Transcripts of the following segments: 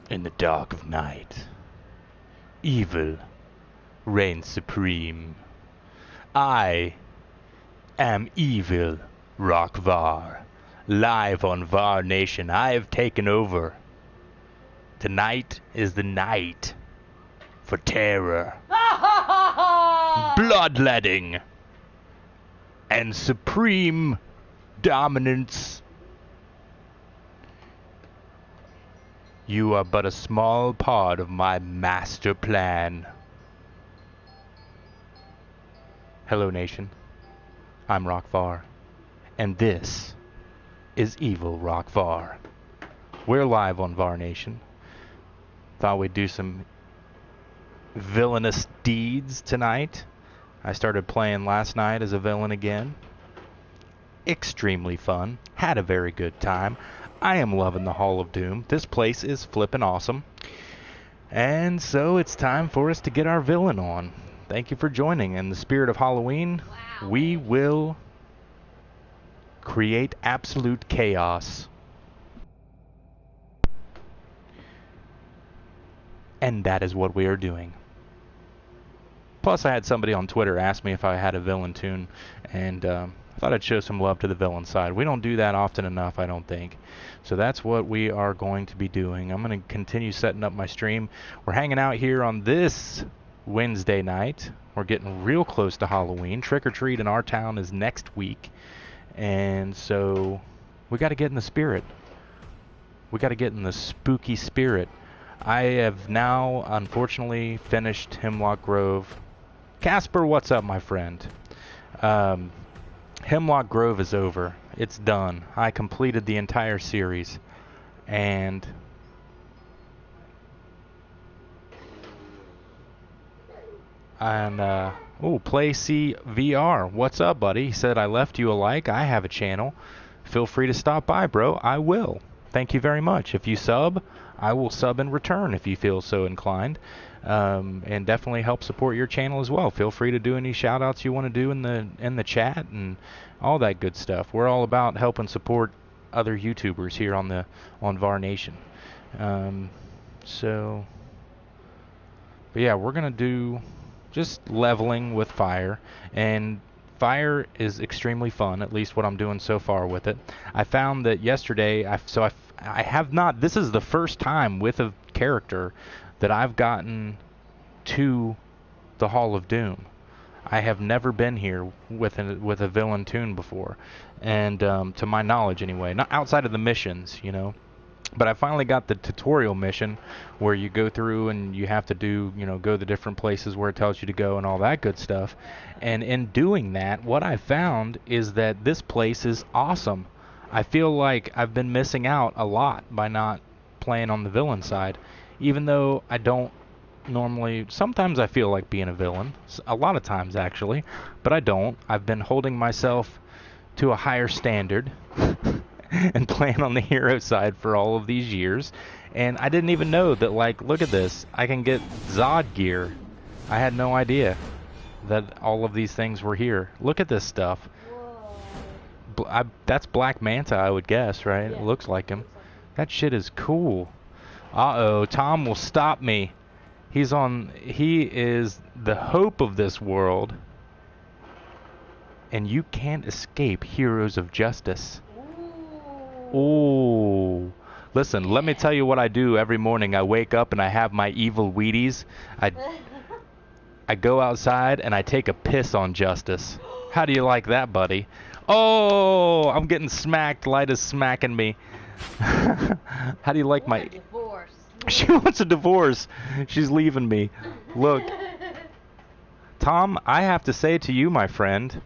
In the dark of night, evil reigns supreme. I am evil, Rockvar. Live on Var Nation, I have taken over. Tonight is the night for terror, bloodletting, and supreme dominance. You are but a small part of my master plan. Hello, Nation. I'm Rockvar, and this is Evil Rockvar. We're live on Var Nation. Thought we'd do some villainous deeds tonight. I started playing last night as a villain again. Extremely fun. Had a very good time. I am loving the Hall of Doom. This place is flippin' awesome. And so it's time for us to get our villain on. Thank you for joining. In the spirit of Halloween, we will create absolute chaos. And that is what we are doing. Plus, I had somebody on Twitter ask me if I had a villain tune, and I thought I'd show some love to the villain side. We don't do that often enough, I don't think. So that's what we are going to be doing. I'm going to continue setting up my stream. We're hanging out here on this Wednesday night. We're getting real close to Halloween. Trick or Treat in our town is next week. And so we got to get in the spirit. We got to get in the spooky spirit. I have now, unfortunately, finished Hemlock Grove. Casper, what's up, my friend? Hemlock Grove is over. It's done. I completed the entire series. And Play C VR. What's up, buddy? He said, I left you a like. I have a channel. Feel free to stop by, bro. I will. Thank you very much. If you sub, I will sub in return if you feel so inclined. And definitely help support your channel as well. Feel free to do any shout outs you want to do in the chat and all that good stuff. We're all about helping support other YouTubers here on Var Nation. But yeah, we're gonna do just leveling with fire, and fire is extremely fun, at least what I'm doing so far with it. I found that yesterday, I have not, this is the first time with a character that I've gotten to the Hall of Doom. I have never been here with a villain tune before, and to my knowledge anyway, not outside of the missions, you know. But I finally got the tutorial mission where you go through and you have to do, go the different places where it tells you to go and all that good stuff. And in doing that, what I found is that this place is awesome. I feel like I've been missing out a lot by not playing on the villain side. Even though I don't normally, sometimes I feel like being a villain. A lot of times, actually. But I don't. I've been holding myself to a higher standard. And playing on the hero side for all of these years, and I didn't even know that, like, look at this, I can get Zod gear. I had no idea that all of these things were here. Look at this stuff. That's Black Manta, I would guess, right? Yeah. It looks like him. That shit is cool. Uh-oh, Tom will stop me. He is the hope of this world, and you can't escape heroes of justice. Oh, listen, let me tell you what I do every morning. I wake up and I have my evil Wheaties. I go outside and I take a piss on justice. How do you like that, buddy? Oh, I'm getting smacked. Lida's smacking me. How do you like my... divorce. She wants a divorce. She's leaving me. Look. Tom, I have to say to you, my friend...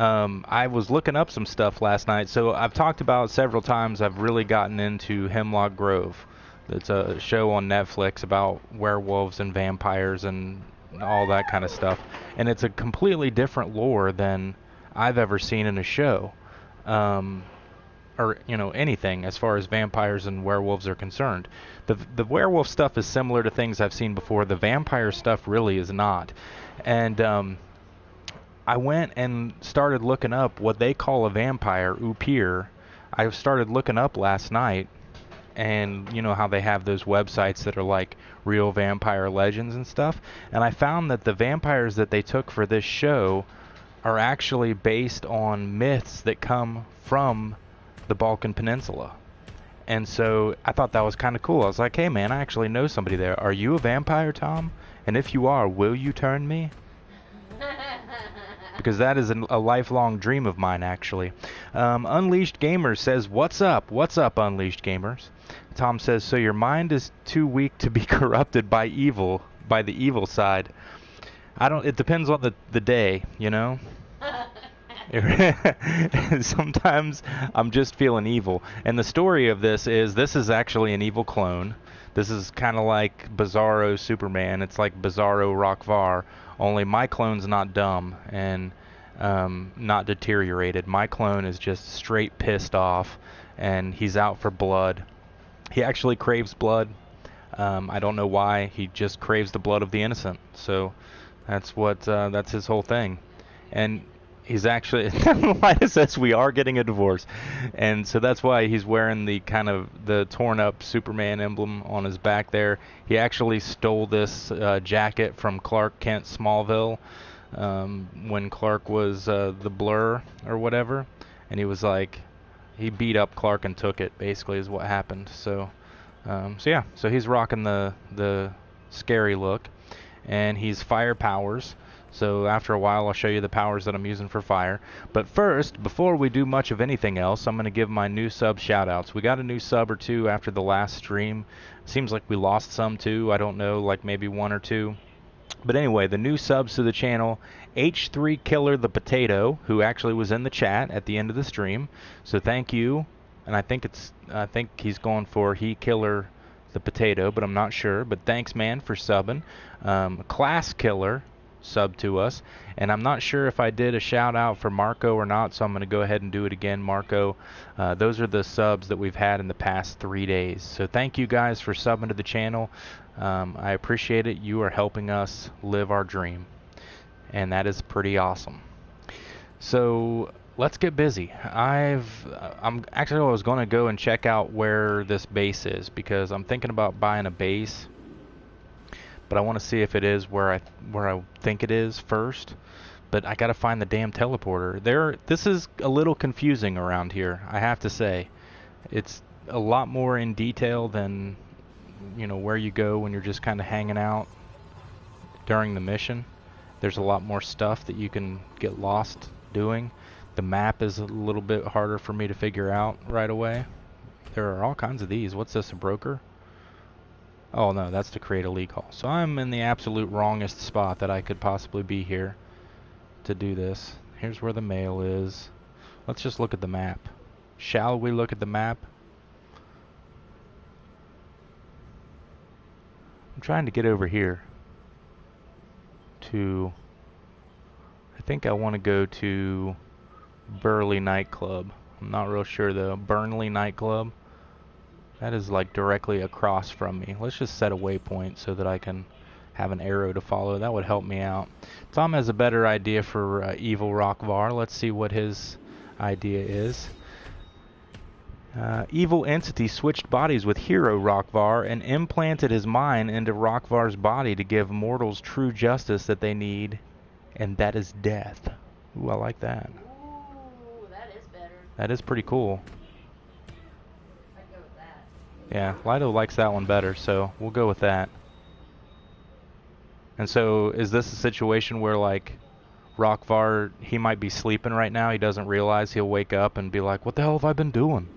I was looking up some stuff last night. So I've talked about several times I've really gotten into Hemlock Grove. It's a show on Netflix about werewolves and vampires and all that kind of stuff. And it's a completely different lore than I've ever seen in a show. Or, anything as far as vampires and werewolves are concerned. The werewolf stuff is similar to things I've seen before. The vampire stuff really is not. And, I went and started looking up what they call a vampire, Upir. I started looking up last night, and you know how they have those websites that are like real vampire legends and stuff. And I found that the vampires that they took for this show are actually based on myths that come from the Balkan Peninsula. And so I thought that was kind of cool. I was like, hey man, I actually know somebody there. Are you a vampire, Tom? And if you are, will you turn me? Because that is a lifelong dream of mine, actually. Unleashed Gamers says, what's up? What's up, Unleashed Gamers? Tom says, so your mind is too weak to be corrupted by evil, by the evil side. It depends on the day, you know? Sometimes I'm just feeling evil. And the story of this is actually an evil clone. This is kind of like Bizarro Superman. It's like Bizarro Rockvar, only my clone's not dumb and not deteriorated. My clone is just straight pissed off, and he's out for blood. He actually craves blood. I don't know why. He just craves the blood of the innocent. So that's his whole thing. And he's actually, Lida says we are getting a divorce, and so that's why he's wearing the kind of the torn up Superman emblem on his back there. He actually stole this jacket from Clark Kent Smallville when Clark was the Blur or whatever, and he was like, he beat up Clark and took it, basically is what happened. So yeah, so he's rocking the scary look, and he's fire powers. So after a while, I'll show you the powers that I'm using for fire. But first, before we do much of anything else, I'm going to give my new sub shout-outs. We got a new sub or two after the last stream. Seems like we lost some too. I don't know, like maybe one or two. But anyway, the new subs to the channel, H3 Killer the Potato, who actually was in the chat at the end of the stream. So thank you. And I think he's going for He Killer the Potato, but I'm not sure. But thanks, man, for subbing. Class Killer sub to us, and I'm not sure if I did a shout out for Marco or not, so I'm going to go ahead and do it again. Marco, those are the subs that we've had in the past 3 days, so thank you guys for subbing to the channel. I appreciate it. You are helping us live our dream, and that is pretty awesome. So let's get busy. I was going to go and check out where this base is, because I'm thinking about buying a base, but I want to see if it is where I think it is first. But I gotta find the damn teleporter. This is a little confusing around here, I have to say. It's a lot more in detail than, you know, where you go when you're just kind of hanging out during the mission. There's a lot more stuff that you can get lost doing. The map is a little bit harder for me to figure out right away. There are all kinds of these. What's this, a broker? Oh no, that's to create a league hall. So I'm in the absolute wrongest spot that I could possibly be here to do this. Here's where the mail is. Let's just look at the map. Shall we look at the map? I'm trying to get over here to, I think I want to go to Burley Nightclub. I'm not real sure though. Burnley Nightclub. That is like directly across from me. Let's just set a waypoint so that I can have an arrow to follow. That would help me out. Tom has a better idea for Evil Rockvar. Let's see what his idea is. Evil entity switched bodies with Hero Rockvar and implanted his mind into Rockvar's body to give mortals true justice that they need, and that is death. Ooh, I like that. Ooh, that is better. That is pretty cool. Yeah, Lido likes that one better, so we'll go with that. And so, is this a situation where, like, Rockvar, he might be sleeping right now, he doesn't realize, he'll wake up and be like, what the hell have I been doing?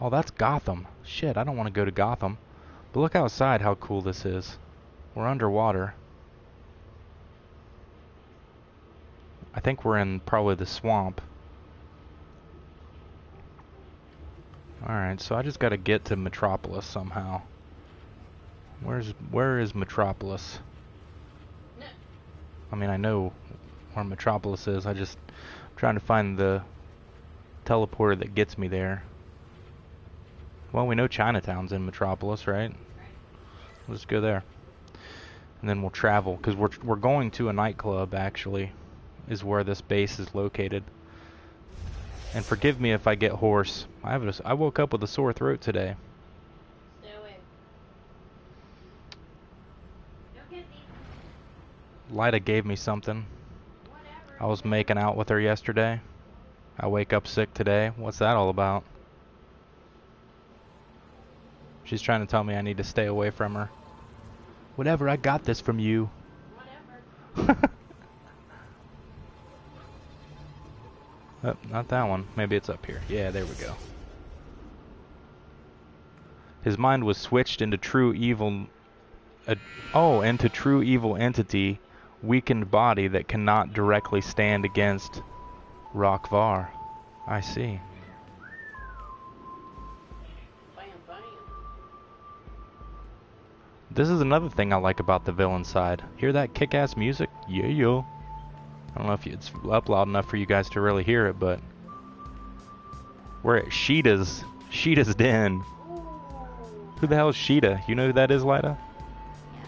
Oh, that's Gotham. Shit, I don't want to go to Gotham. But look outside how cool this is. We're underwater. I think we're in probably the swamp. Alright, so I just gotta get to Metropolis somehow. Where is Metropolis? No. I mean, I know where Metropolis is. I'm trying to find the teleporter that gets me there. Well, we know Chinatown's in Metropolis, right? Right. Let's go there. And then we'll travel, because we're going to a nightclub, actually, is where this base is located. And forgive me if I get hoarse. I woke up with a sore throat today. Stay away. No kissing. Lida gave me something. Whatever. I was making out with her yesterday. I wake up sick today. What's that all about? She's trying to tell me I need to stay away from her. Whatever, I got this from you. Whatever. Oh, not that one. Maybe it's up here. Yeah, there we go. His mind was switched into true evil... into true evil entity, weakened body that cannot directly stand against Rokvar. I see. Bam, bam. This is another thing I like about the villain side. Hear that kick-ass music? Yeah, yo. I don't know if it's up loud enough for you guys to really hear it, but we're at Sheeta's den. Ooh. Who the hell is Sheeta? You know who that is, Lida? Yeah.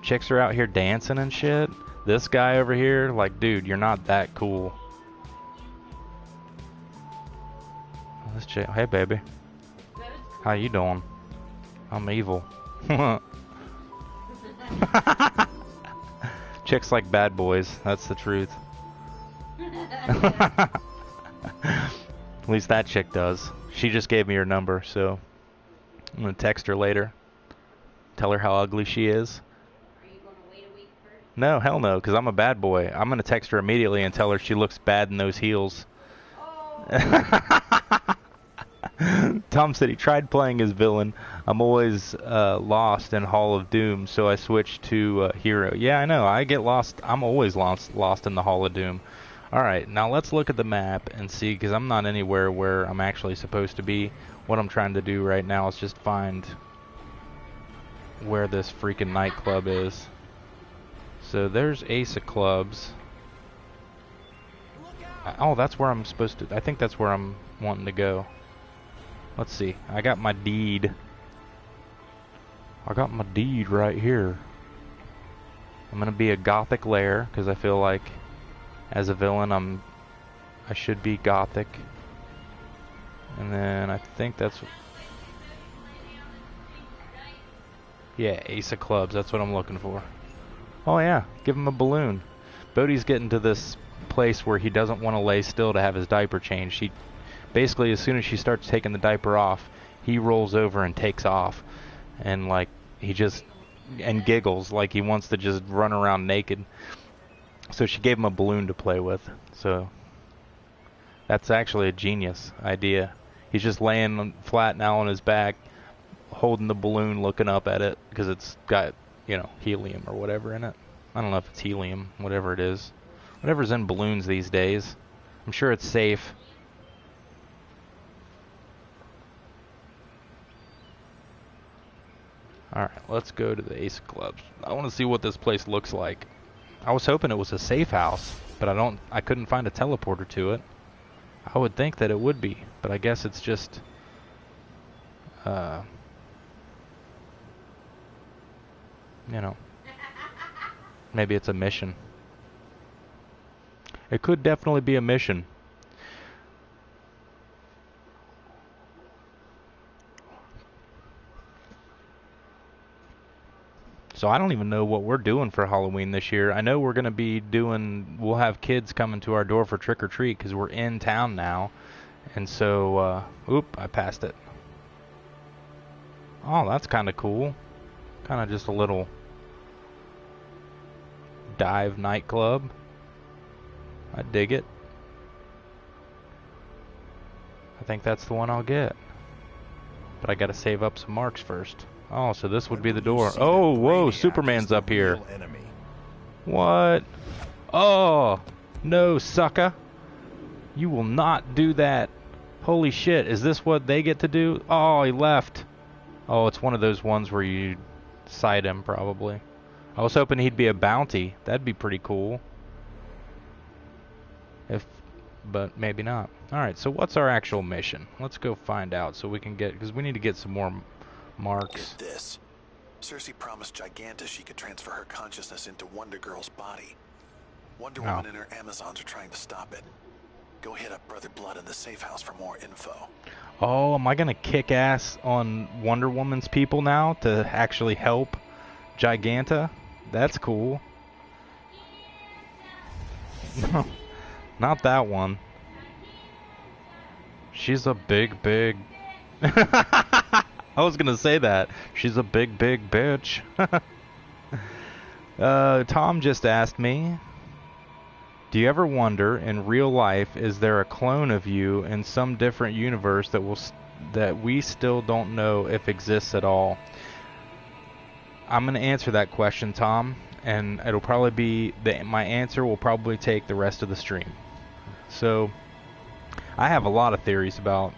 Chicks are out here dancing and shit. This guy over here, like, dude, you're not that cool. This chick, hey baby, That is cool. how you doing? I'm evil. Chicks like bad boys, that's the truth. At least that chick does. She just gave me her number, so I'm gonna text her later. Tell her how ugly she is. Are you going to wait a week first? No, hell no, because I'm a bad boy. I'm gonna text her immediately and tell her she looks bad in those heels. Oh. Tom said he tried playing as villain. I'm always lost in Hall of Doom, so I switched to hero. Yeah, I know. I get lost. I'm always lost in the Hall of Doom. Alright, now let's look at the map and see, because I'm not anywhere where I'm actually supposed to be. What I'm trying to do right now is just find where this freaking nightclub is. So there's Ace of Clubs. Oh, that's where I'm supposed to... I think that's where I'm wanting to go. Let's see. I got my deed. I got my deed right here. I'm gonna be a gothic lair because I feel like as a villain I should be gothic. And then I think that's... Yeah, Ace of Clubs. That's what I'm looking for. Oh yeah, give him a balloon. Bodhi's getting to this place where he doesn't want to lay still to have his diaper changed. He basically, as soon as she starts taking the diaper off, he rolls over and takes off, and like he just giggles like he wants to just run around naked. So she gave him a balloon to play with. So that's actually a genius idea. He's just laying flat now on his back, holding the balloon, looking up at it because it's got, you know, helium or whatever in it. I don't know if it's helium, whatever it is. Whatever's in balloons these days. I'm sure it's safe. Alright, let's go to the Ace of Clubs. I want to see what this place looks like. I was hoping it was a safe house, but I couldn't find a teleporter to it. I would think that it would be, but I guess it's just you know, maybe it's a mission. It could definitely be a mission. So I don't even know what we're doing for Halloween this year. I know we're going to be we'll have kids coming to our door for trick or treat because we're in town now. And so, I passed it. Oh, that's kind of cool. Kind of just a little dive nightclub. I dig it. I think that's the one I'll get. But I gotta save up some marks first. Oh, so this would be the door. Oh, whoa, Superman's up here. What? Oh, no, sucker. You will not do that. Holy shit, is this what they get to do? Oh, he left. Oh, it's one of those ones where you sight him, probably. I was hoping he'd be a bounty. That'd be pretty cool. But maybe not. Alright, so what's our actual mission? Let's go find out so we can get... Because we need to get some more marks. Get this. Cersei promised Giganta she could transfer her consciousness into Wonder Girl's body. Wonder Woman and her Amazons are trying to stop it. Go hit up Brother Blood in the safe house for more info. Oh, am I gonna kick ass on Wonder Woman's people now to actually help Giganta? That's cool. No, not that one. She's a big. I was gonna say that. She's a big bitch. Tom just asked me, do you ever wonder, in real life, is there a clone of you in some different universe that we still don't know if exists at all? I'm going to answer that question, Tom, and it'll probably be my answer will probably take the rest of the stream. So, I have a lot of theories about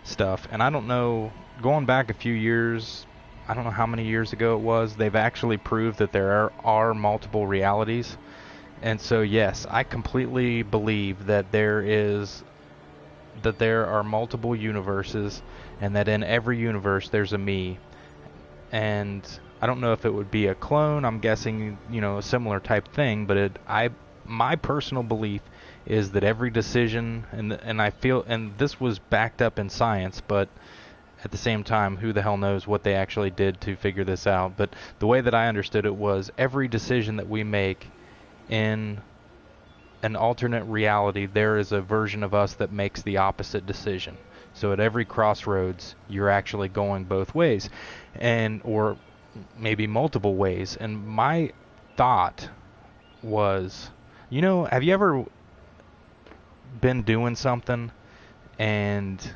stuff, and I don't know, going back a few years, I don't know how many years ago it was, they've actually proved that there are multiple realities. And so, yes, I completely believe that there are multiple universes, and that in every universe there's a me. And I don't know if it would be a clone. I'm guessing, a similar type thing. But my personal belief is that every decision, and I feel, and this was backed up in science, but at the same time, who the hell knows what they actually did to figure this out. But the way that I understood it was every decision that we make in an alternate reality, there is a version of us that makes the opposite decision. So at every crossroads, you're actually going both ways, or maybe multiple ways. And my thought was, have you ever been doing something and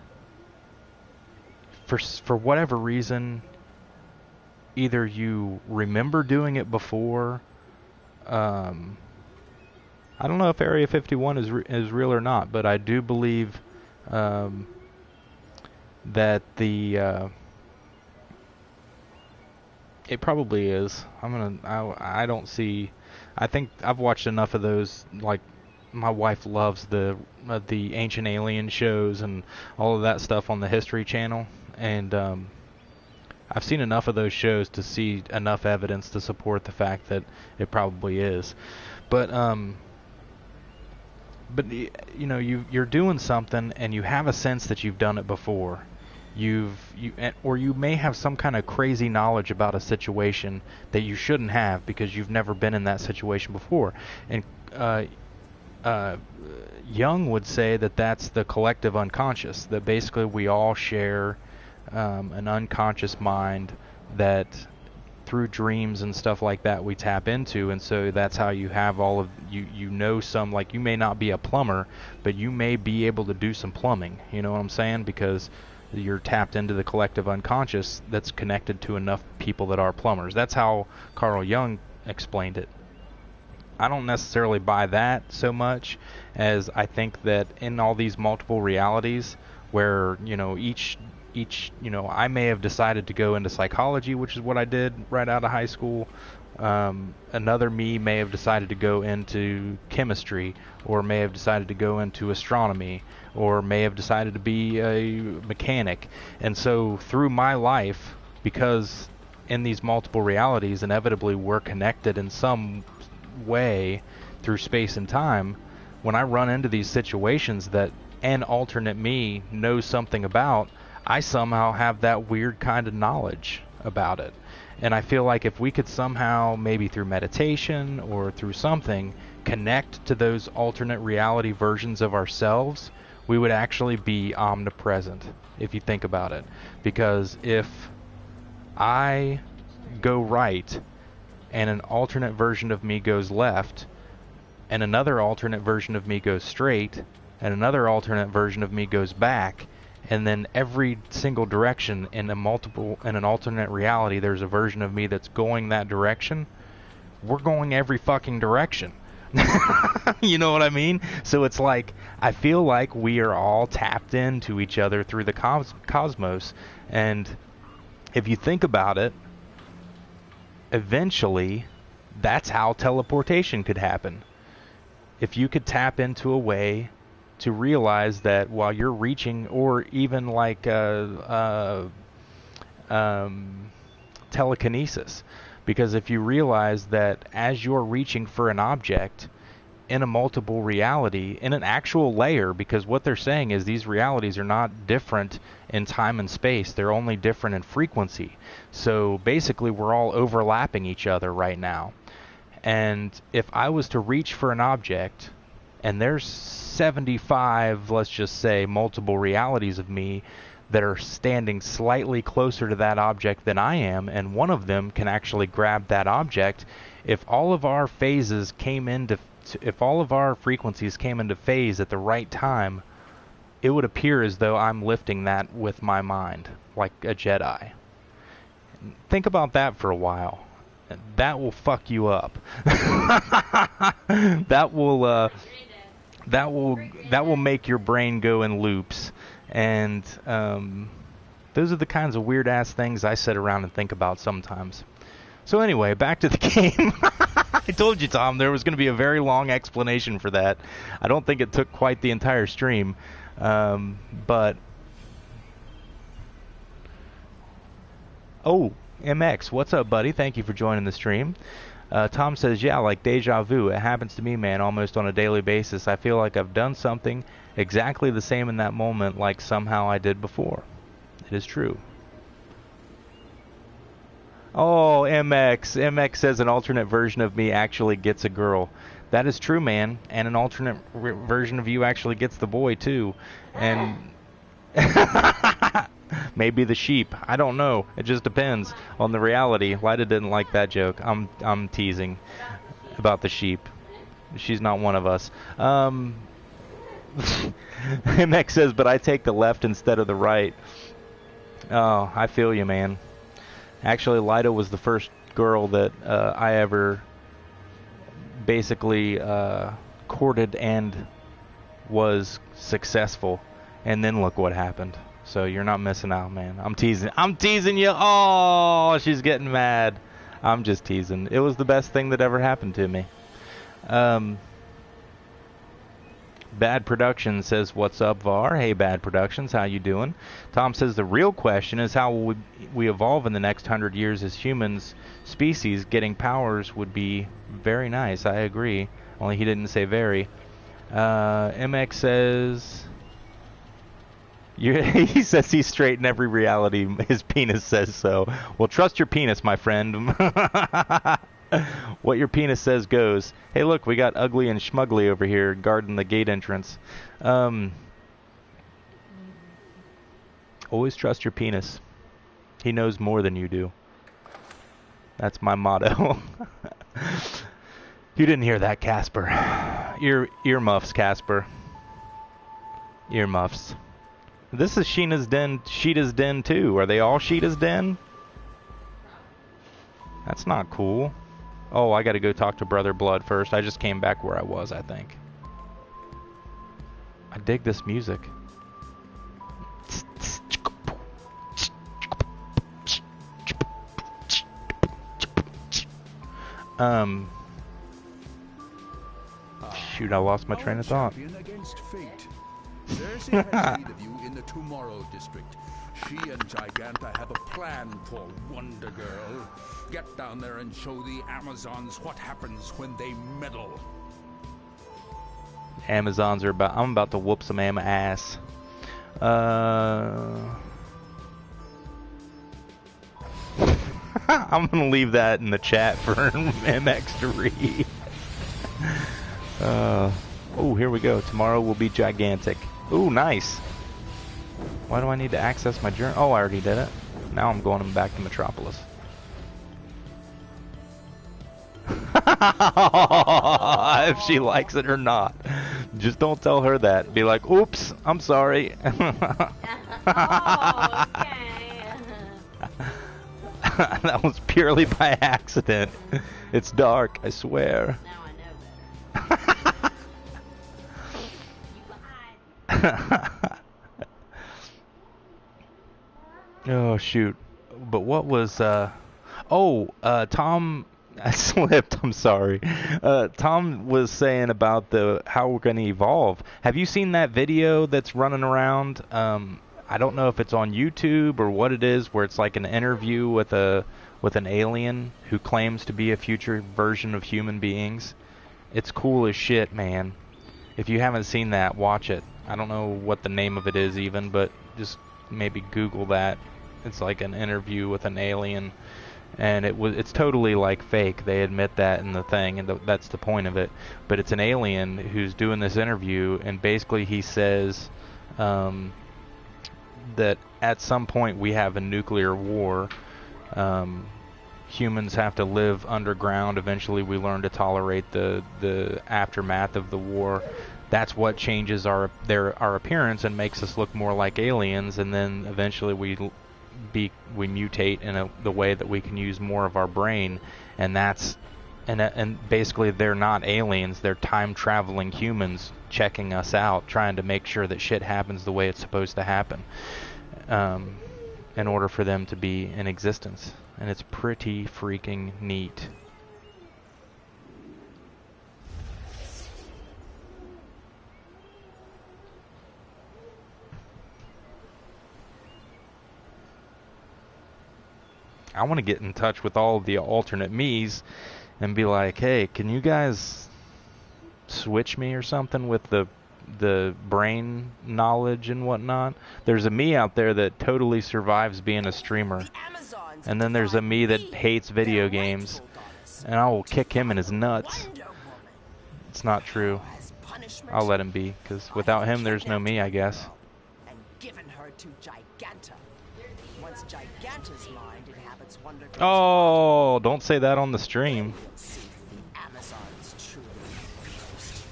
for whatever reason, either you remember doing it before, I don't know if Area 51 is real or not, but I do believe that it probably is. I don't see. I think I've watched enough of those. Like, my wife loves the Ancient Alien shows and all of that stuff on the History Channel, and I've seen enough of those shows to see enough evidence to support the fact that it probably is. But you're doing something and you have a sense that you've done it before. Or you may have some kind of crazy knowledge about a situation that you shouldn't have because you've never been in that situation before. And Jung would say that that's the collective unconscious, that basically we all share an unconscious mind that through dreams and stuff like that we tap into. And so that's how you have all of some, like, you may not be a plumber, but you may be able to do some plumbing, you know what I'm saying, because you're tapped into the collective unconscious that's connected to enough people that are plumbers. That's how Carl Jung explained it. I don't necessarily buy that so much, as I think that in all these multiple realities where each I may have decided to go into psychology, which is what I did right out of high school. Another me may have decided to go into chemistry, or may have decided to go into astronomy, or may have decided to be a mechanic. And so through my life, because in these multiple realities inevitably we're connected in some way through space and time, when I run into these situations that an alternate me knows something about, I somehow have that weird kind of knowledge about it. And I feel like if we could somehow, maybe through meditation or through something, connect to those alternate reality versions of ourselves, we would actually be omnipresent, if you think about it. Because if I go right and an alternate version of me goes left, and another alternate version of me goes straight, and another alternate version of me goes back, and then every single direction in an alternate reality, there's a version of me that's going that direction. We're going every fucking direction. You know what I mean? So it's like, I feel like we are all tapped into each other through the cosmos. And if you think about it, eventually, that's how teleportation could happen. If you could tap into a way to realize that while you're reaching, or even like telekinesis, because if you realize that as you're reaching for an object, in a multiple reality, in an actual layer, because what they're saying is these realities are not different in time and space. They're only different in frequency. So basically we're all overlapping each other right now. And if I was to reach for an object, and there's 75, let's just say, multiple realities of me that are standing slightly closer to that object than I am, and one of them can actually grab that object, if all of our phases came into if all of our frequencies came into phase at the right time, it would appear as though I'm lifting that with my mind, like a Jedi. Think about that for a while. That will fuck you up. that will make your brain go in loops, and those are the kinds of weird ass things I sit around and think about sometimes. So anyway, back to the game. I told you, Tom, there was going to be a very long explanation for that. I don't think it took quite the entire stream, but... Oh, MX, what's up, buddy? Thank you for joining the stream. Tom says, yeah, like deja vu. It happens to me, man, almost on a daily basis. I feel like I've done something exactly the same in that moment like somehow I did before. It is true. Oh, MX says an alternate version of me actually gets a girl. That is true, man. And an alternate version of you actually gets the boy, too. And maybe the sheep. I don't know. It just depends on the reality. Lyda didn't like that joke. I'm teasing about the sheep. She's not one of us. MX says, but I take the left instead of the right. Oh, I feel you, man. Actually, Lyda was the first girl that I ever basically courted and was successful. And then look what happened. So you're not missing out, man. I'm teasing you. Oh, she's getting mad. I'm just teasing. It was the best thing that ever happened to me. Bad Production says, what's up, Var? Hey, Bad Productions, how you doing? Tom says, the real question is how will we evolve in the next 100 years as humans species. Getting powers would be very nice. I agree. Only he didn't say very. MX says... he says he's straight in every reality. His penis says so. Well, trust your penis, my friend. What your penis says goes. Hey, look, we got Ugly and Schmugly over here guarding the gate entrance. Always trust your penis. He knows more than you do. That's my motto. You didn't hear that, Casper. Earmuffs, Casper. Earmuffs. This is Sheena's den, Sheeta's den too. Are they all Sheeta's den? That's not cool. Oh, I gotta go talk to Brother Blood first. I just came back where I was, I think. I dig this music. Shoot, I lost my train of thought. Cersei has need of you in the Tomorrow District. She and Giganta have a plan for Wonder Girl. Get down there and show the Amazons what happens when they meddle. Amazons are about... I'm about to whoop some ass. I'm gonna leave that in the chat for MX to read. Oh, here we go. Tomorrow will be gigantic. Ooh, nice. Why do I need to access my journal? Oh, I already did it. Now I'm going back to Metropolis. If she likes it or not. Just don't tell her that. Be like, oops, I'm sorry. Oh, okay. That was purely by accident. It's dark, I swear. Now I know better. You lied. Oh, shoot. But what was, Tom... I slipped, I'm sorry. Tom was saying about how we're going to evolve. Have you seen that video that's running around? I don't know if it's on YouTube or what it is, where it's like an interview with an alien who claims to be a future version of human beings. It's cool as shit, man. If you haven't seen that, watch it. I don't know what the name of it is even, but just maybe Google that. It's like an interview with an alien, and it's totally like fake. They admit that in the thing, and that's the point of it. But it's an alien who's doing this interview, and basically he says that at some point we have a nuclear war. Humans have to live underground. Eventually we learn to tolerate the aftermath of the war. That's what changes our appearance and makes us look more like aliens, and then eventually we mutate in the way that we can use more of our brain, and basically they're not aliens, they're time traveling humans checking us out, trying to make sure that shit happens the way it's supposed to happen, in order for them to be in existence. And it's pretty freaking neat. I want to get in touch with all of the alternate me's and be like, hey, can you guys switch me or something with the brain knowledge and whatnot? There's a me out there that totally survives being a streamer. And then there's a me that hates video games, and I will kick him in his nuts. It's not true. I'll let him be, because without him there's no me, I guess. And given her to Giganta. Once Giganta's mind inhabits Wonder Girl's Oh, don't say that on the stream. see the Amazons truly first.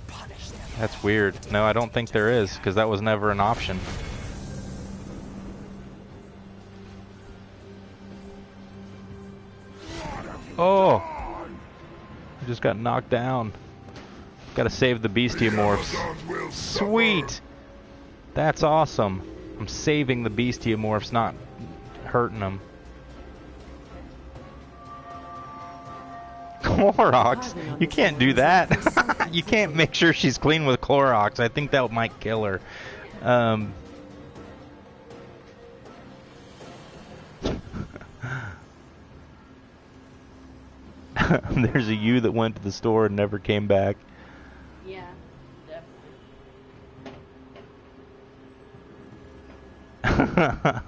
Punish them. That's weird. No, I don't think there is, because that was never an option. Oh! I just got knocked down. Gotta save the Bestiamorphs. Sweet! That's awesome. I'm saving the Bestiamorphs, not hurting them. Clorox? You can't do that. You can't make sure she's clean with Clorox. I think that might kill her. There's a you that went to the store and never came back. Yeah, definitely.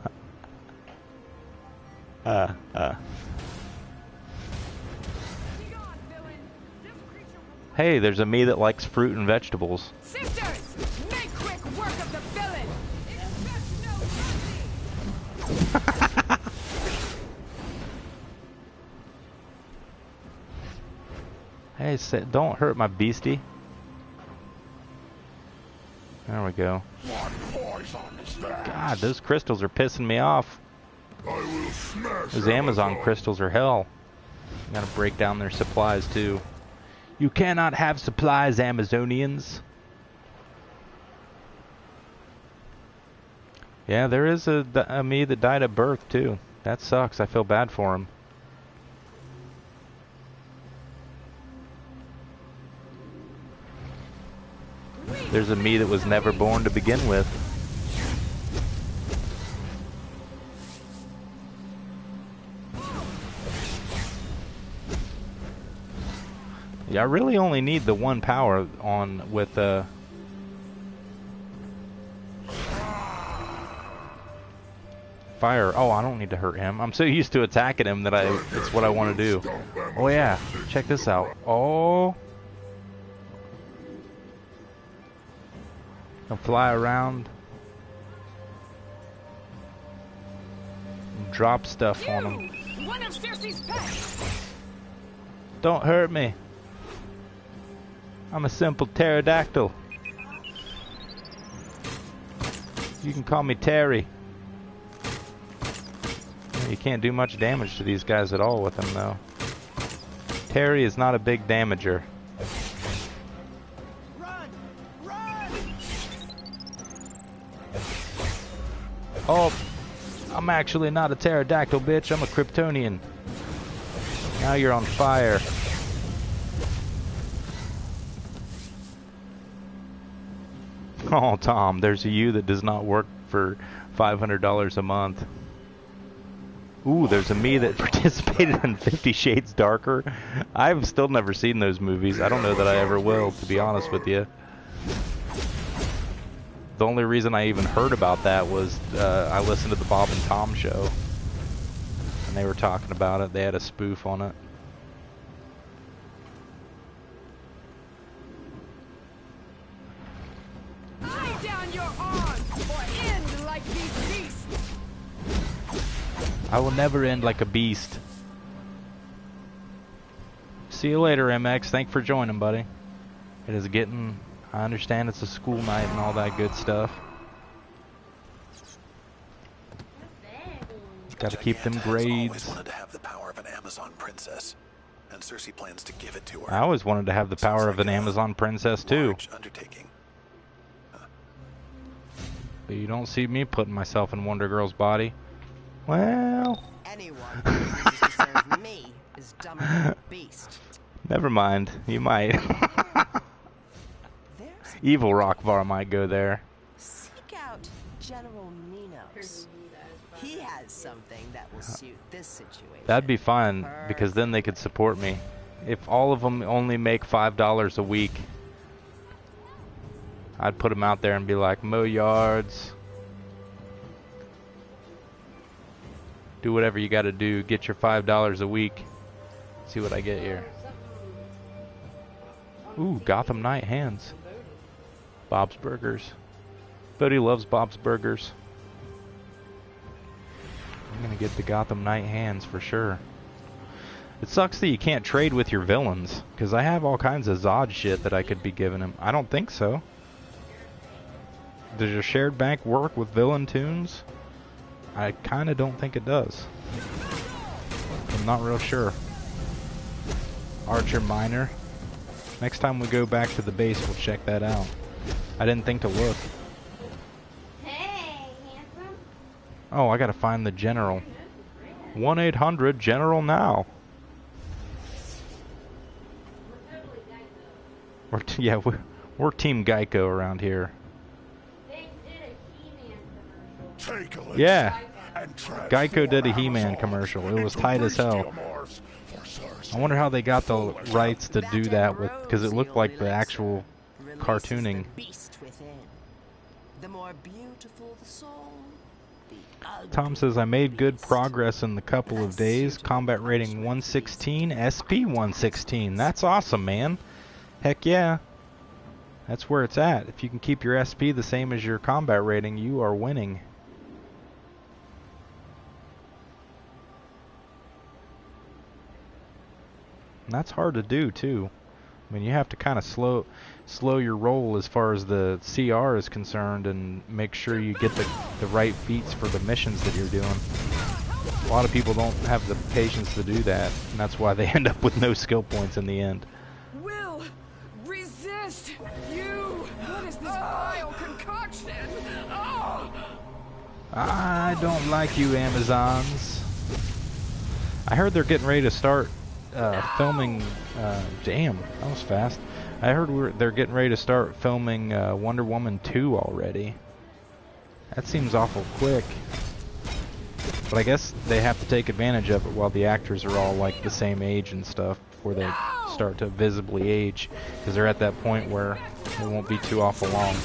Hey, there's a me that likes fruit and vegetables. Sisters, make quick work of the villain. Expect no mercy. Hey, don't hurt my beastie. There we go. God, those crystals are pissing me off. Those Amazon crystals are hell. You gotta break down their supplies too. You cannot have supplies, Amazonians. Yeah, there is a me that died at birth too. That sucks. I feel bad for him. There's a me that was never born to begin with. Yeah, I really only need the one power on with fire. Oh, I don't need to hurt him. I'm so used to attacking him that it's what I want to do. Oh yeah, check this out. Oh. I'll fly around. Drop stuff on him. One of Circe's pets. Don't hurt me. I'm a simple pterodactyl. You can call me Terry. You can't do much damage to these guys at all with them, though. Terry is not a big damager. Run! Run! Oh, I'm actually not a pterodactyl, bitch. I'm a Kryptonian. Now you're on fire. Oh, Tom, there's a you that does not work for $500 a month. Ooh, there's a me that participated in 50 Shades Darker. I've still never seen those movies. I don't know that I ever will, to be honest with you. The only reason I even heard about that was I listened to the Bob and Tom show. And they were talking about it. They had a spoof on it. Lay down your arms or end like these beasts. I will never end like a beast. See you later, MX. Thanks for joining, buddy. It is getting... I understand it's a school night and all that good stuff. Got to keep them Jiganta has grades. always wanted to have the power of an Amazon princess, and Cersei plans to give it to her. I always wanted to have the power of an Amazon princess too. Large undertaking. But you don't see me putting myself in Wonder Girl's body. Well... Anyone who refuses to serve me is dumber than a beast. Never mind. You might. There's Evil Rockvar might go there. Seek out General Minos. He has something that will suit this situation. That'd be fun, because then they could support me. If all of them only make $5 a week, I'd put them out there and be like, mow yards. Do whatever you gotta do. Get your $5 a week. See what I get here. Ooh, Gotham Knight hands. Bob's Burgers. Bodie loves Bob's Burgers. I'm gonna get the Gotham Knight hands for sure. It sucks that you can't trade with your villains, because I have all kinds of Zod shit that I could be giving him. I don't think so. Does your shared bank work with villain tunes? I kinda don't think it does. I'm not real sure. Archer Minor. Next time we go back to the base, we'll check that out. I didn't think to look. Hey, handsome. Oh, I gotta find the general. 1-800-GENERAL now. Yeah, we're Team Geico around here. They did a He-Man commercial. Take a Yeah, and Geico did a He-Man commercial. It was tight as hell. I wonder how they got the rights to do that with, because it looked like the actual Releases cartooning. The beast within. The more beautiful the soul, the ugly. Tom says, I made good progress in the couple of days. Combat rating 116, SP 116. That's awesome, man. Heck yeah. That's where it's at. If you can keep your SP the same as your combat rating, you are winning. And that's hard to do too. I mean, you have to kind of slow your roll as far as the CR is concerned, and make sure you get the right feats for the missions that you're doing. A lot of people don't have the patience to do that, and that's why they end up with no skill points in the end. Will resist you. What is this vile concoction? Oh! I don't like you, Amazons. I heard they're getting ready to start filming. Damn, that was fast. I heard they're getting ready to start filming Wonder Woman 2 already. That seems awful quick. But I guess they have to take advantage of it while the actors are all like the same age and stuff before they start to visibly age, because they're at that point where it won't be too awful long.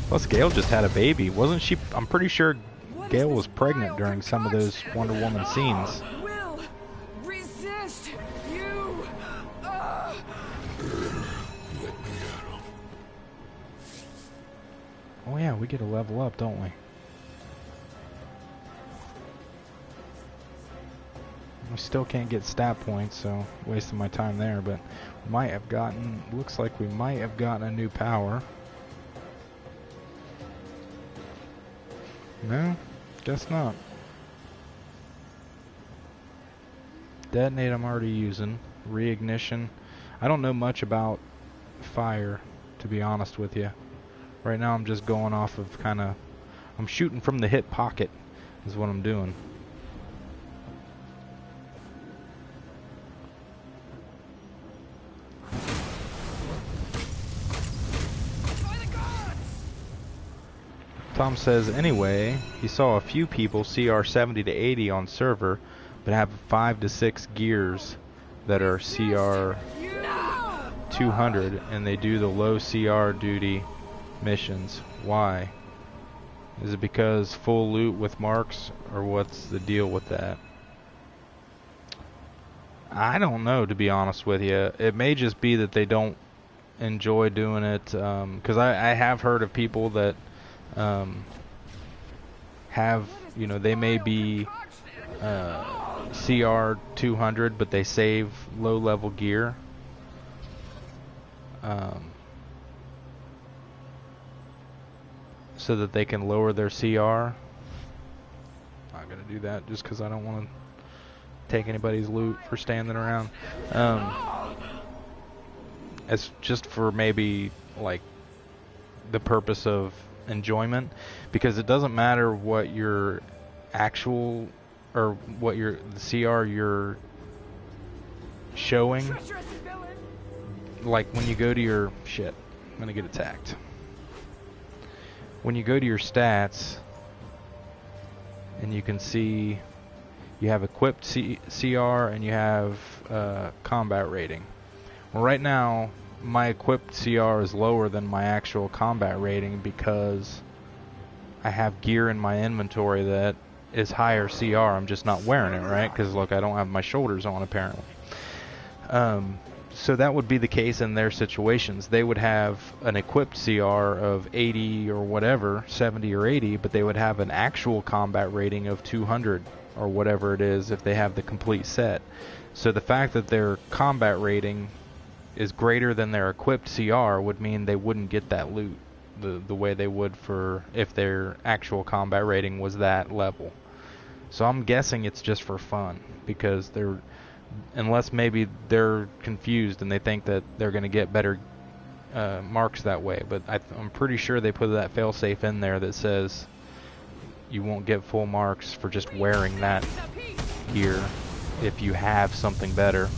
Plus, Gale just had a baby, wasn't she? I'm pretty sure Gale was pregnant during some of those Wonder Woman scenes. Will resist you. Oh yeah, we get to level up, don't we? We still can't get stat points, so wasting my time there, but might have gotten, looks like we might have gotten a new power. No, guess not. Detonate I'm already using. Reignition. I don't know much about fire, to be honest with you. Right now I'm just going off of kind of, I'm shooting from the hip pocket is what I'm doing. Tom says, anyway, he saw a few people CR 70 to 80 on server, but have 5 to 6 gears that are CR 200, and they do the low CR duty missions. Why? Is it because full loot with marks, or what's the deal with that? I don't know, to be honest with you. It may just be that they don't enjoy doing it, because I have heard of people that have, you know, they may be CR 200, but they save low level gear. So that they can lower their CR. Not gonna do that just because I don't want to take anybody's loot for standing around. It's just for maybe like the purpose of enjoyment, because it doesn't matter what your actual or what your the CR you're showing. Like when you go to your shit, I'm gonna get attacked. When you go to your stats and you can see you have equipped CR and you have combat rating. Well, right now my equipped CR is lower than my actual combat rating because I have gear in my inventory that is higher CR. I'm just not wearing it, right? Because look, I don't have my shoulders on apparently. So that would be the case in their situations. They would have an equipped CR of 80 or whatever, 70 or 80, but they would have an actual combat rating of 200 or whatever it is if they have the complete set. So the fact that their combat rating is greater than their equipped CR would mean they wouldn't get that loot the way they would for if their actual combat rating was that level. So I'm guessing it's just for fun, because they're, unless maybe they're confused and they think that they're going to get better marks that way. But I'm pretty sure they put that failsafe in there that says you won't get full marks for just wearing that gear if you have something better.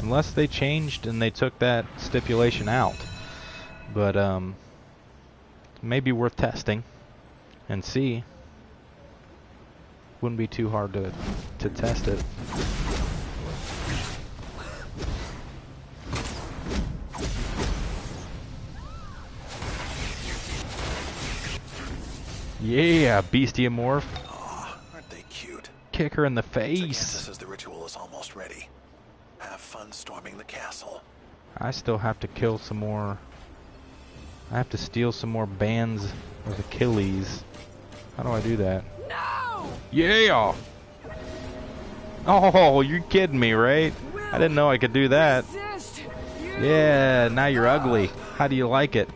Unless they changed and they took that stipulation out. But it may be worth testing and see. Wouldn't be too hard to test it. Yeah, Bestiamorph. Aw, aren't they cute? Kick her in the Gigantus face. says the ritual is almost ready. Have fun storming the castle. I still have to kill some more. I have to steal some more bands of Achilles. How do I do that? No! Yeah! Oh, you're kidding me, right? I didn't know I could do that. Resist. Yeah, now you're ugly. How do you like it?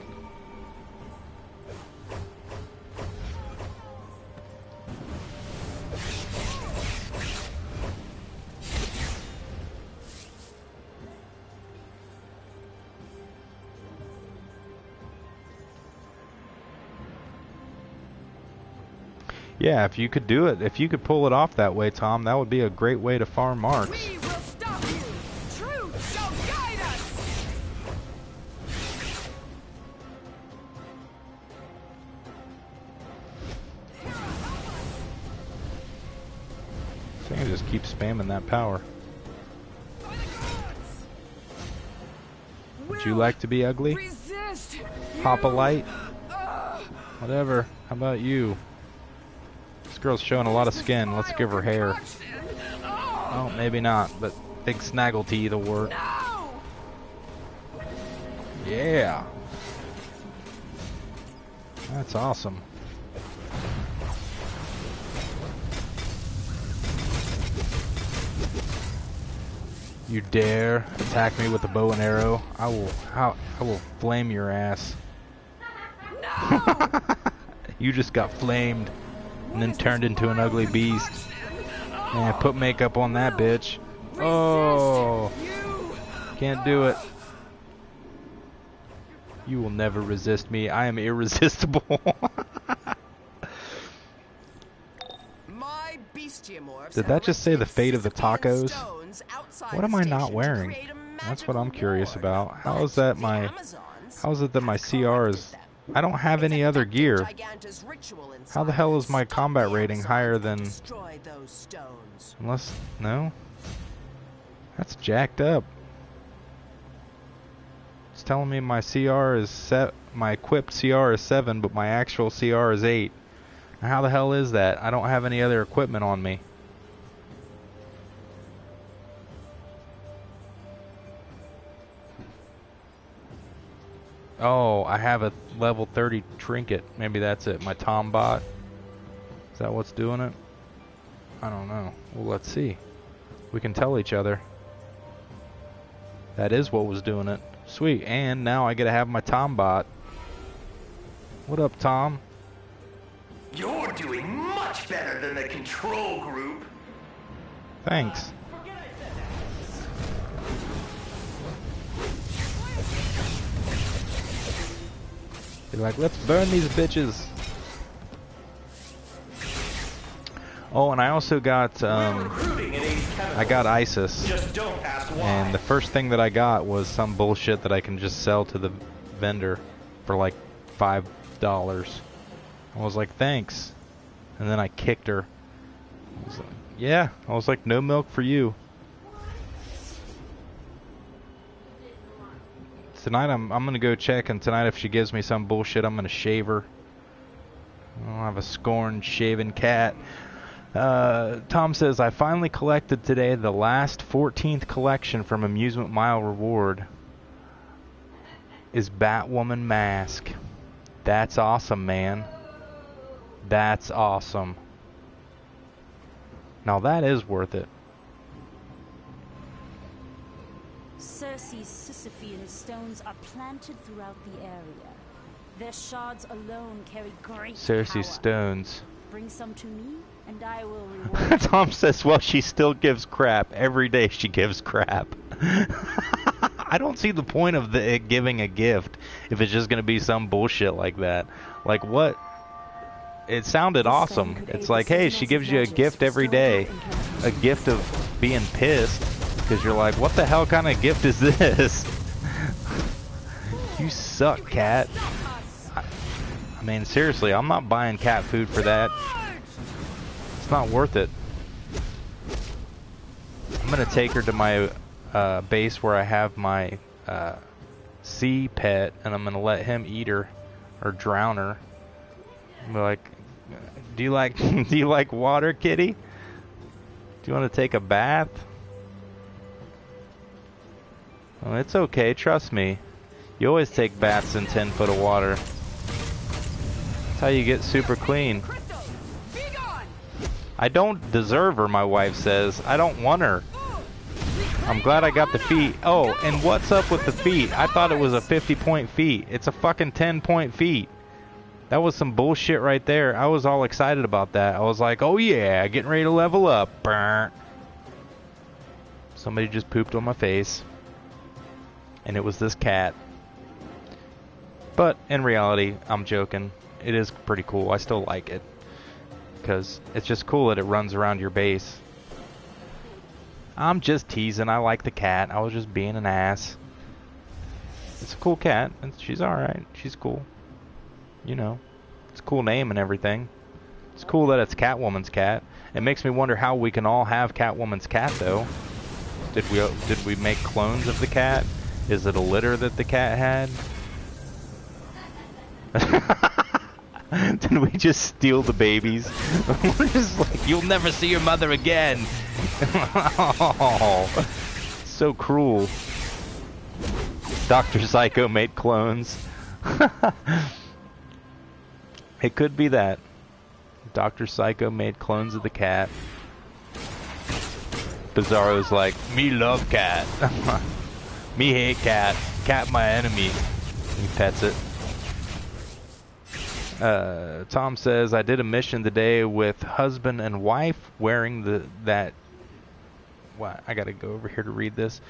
Yeah, if you could do it, if you could pull it off that way, Tom, that would be a great way to farm marks. We will stop you. Truth shall guide us. So I can just keep spamming that power. Would you like to be ugly? Resist. Pop a light? Whatever. How about you? This girl's showing a lot of skin. Let's give her hair. Oh, maybe not, but big snaggle teeth will work. No! Yeah. That's awesome. You dare attack me with a bow and arrow? I will flame your ass. No! You just got flamed and then turned into an ugly beast. Man, put makeup on that bitch. Oh, can't do it. You will never resist me. I am irresistible. My bestiamorphs Did that just say the fate of the Sisyphean tacos? stones outside What am the I not station to wearing? create a That's what magical I'm curious ward. about. How But is that the my... Amazons How is it that my have CR corrected is... them. I don't have It's any other effective gear. Giganta's ritual How the hell is inside. my Stop combat the rating Amazons higher that than... destroy those stones. Unless... No? That's jacked up. It's telling me my CR is set... My equipped CR is 7, but my actual CR is 8. Now how the hell is that? I don't have any other equipment on me. Oh, I have a level 30 trinket. Maybe that's it. My Tombot. Is that what's doing it? I don't know. Well, let's see. We can tell each other. That is what was doing it. Sweet. And now I get to have my Tombot. What up, Tom? You're doing much better than the control group. Thanks. Be like, let's burn these bitches. Oh, and I also got, I got ISIS. Just don't ask why. And the first thing that I got was some bullshit that I can just sell to the vendor for like $5. I was like, thanks. And then I kicked her. I was like, yeah. I was like, no milk for you. Tonight I'm gonna go check, and tonight if she gives me some bullshit, I'm gonna shave her. I don't have a scorned, shaven cat. Tom says, I finally collected today the last 14th collection from Amusement Mile Reward. Is Batwoman mask. That's awesome, man. That's awesome. Now that is worth it. Circe's Sisyphean stones are planted throughout the area. Their shards alone carry great Circe's power. stones. Bring some to me, and I will reward you. Tom says, well, she still gives crap. Every day she gives crap. I don't see the point of it giving a gift if it's just going to be some bullshit like that. Like, what? It sounded awesome. It's like, hey, she gives you a gift every day. A gift of being pissed. Because you're like, what the hell kind of gift is this? You suck, cat. I mean, seriously, I'm not buying cat food for that. It's not worth it. I'm going to take her to my base where I have my sea pet, and I'm going to let him eat her or drown her. I'm like, do you like water, kitty? Do you want to take a bath? Oh, it's okay, trust me. You always take baths in 10 foot of water. That's how you get super clean. I don't deserve her, my wife says. I don't want her. I'm glad I got the feat. Oh, and what's up with the feat? I thought it was a 50-point feat. It's a fucking 10-point feat. That was some bullshit right there. I was all excited about that. I was like, oh yeah, getting ready to level up. Brr. Somebody just pooped on my face. And it was this cat. But in reality, I'm joking. It is pretty cool. I still like it. Because it's just cool that it runs around your base. I'm just teasing. I like the cat. I was just being an ass. It's a cool cat. And she's alright. She's cool. You know. It's a cool name and everything. It's cool that it's Catwoman's cat. It makes me wonder how we can all have Catwoman's cat, though. Did we make clones of the cat? Is it a litter that the cat had? Did we just steal the babies? We're just like, you'll never see your mother again. Oh, so cruel. Dr. Psycho made clones. It could be that. Dr. Psycho made clones of the cat. Bizarro's like, me love cat. Me hate cat. Cat my enemy. He pets it. Tom says, I did a mission today with husband and wife wearing that... What? I gotta go over here to read this.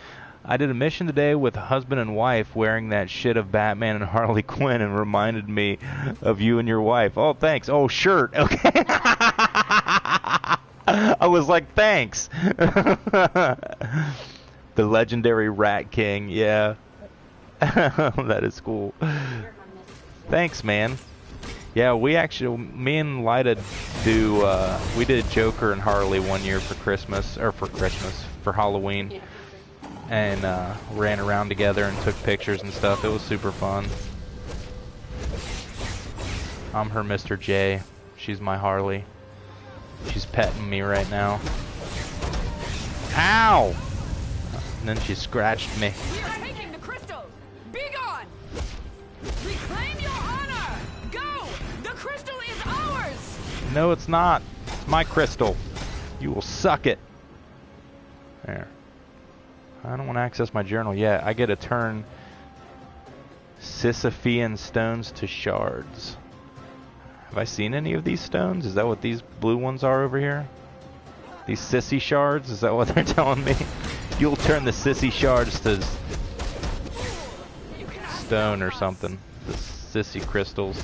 I did a mission today with husband and wife wearing that shit of Batman and Harley Quinn and reminded me of you and your wife. Oh, thanks. Oh, shirt. Okay. I was like, thanks. The legendary Rat King. Yeah. That is cool. Thanks, man. Yeah, we actually, me and Lyda we did Joker and Harley one year for for Halloween. And ran around together and took pictures and stuff. It was super fun. I'm her Mr. J. She's my Harley. She's petting me right now. Ow! And then she scratched me. We are taking the crystal! Be gone! Reclaim your honor! Go! The crystal is ours! No, it's not. It's my crystal. You will suck it. There. I don't want to access my journal yet. I get to turn Sisyphean stones to shards. Have I seen any of these stones? Is that what these blue ones are over here? These sissy shards? Is that what they're telling me? You'll turn the sissy shards to stone or something. The sissy crystals.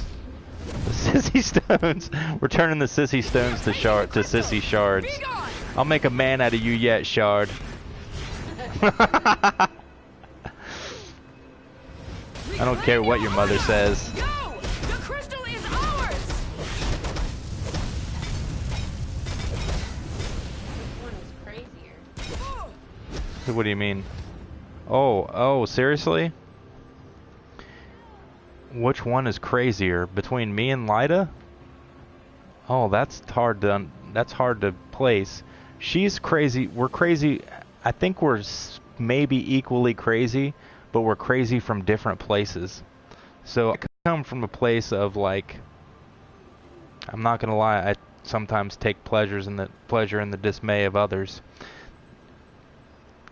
The sissy stones. We're turning the sissy stones to sissy shards. I'll make a man out of you yet, Shard. I don't care what your mother says. Go! The crystal is ours! One is crazier. What do you mean? Oh, seriously? Which one is crazier between me and Lyda? Oh, that's hard to place. She's crazy. We're crazy. I think we're maybe equally crazy, but we're crazy from different places. So I come from a place of like, I'm not gonna lie, I sometimes take pleasure in the dismay of others.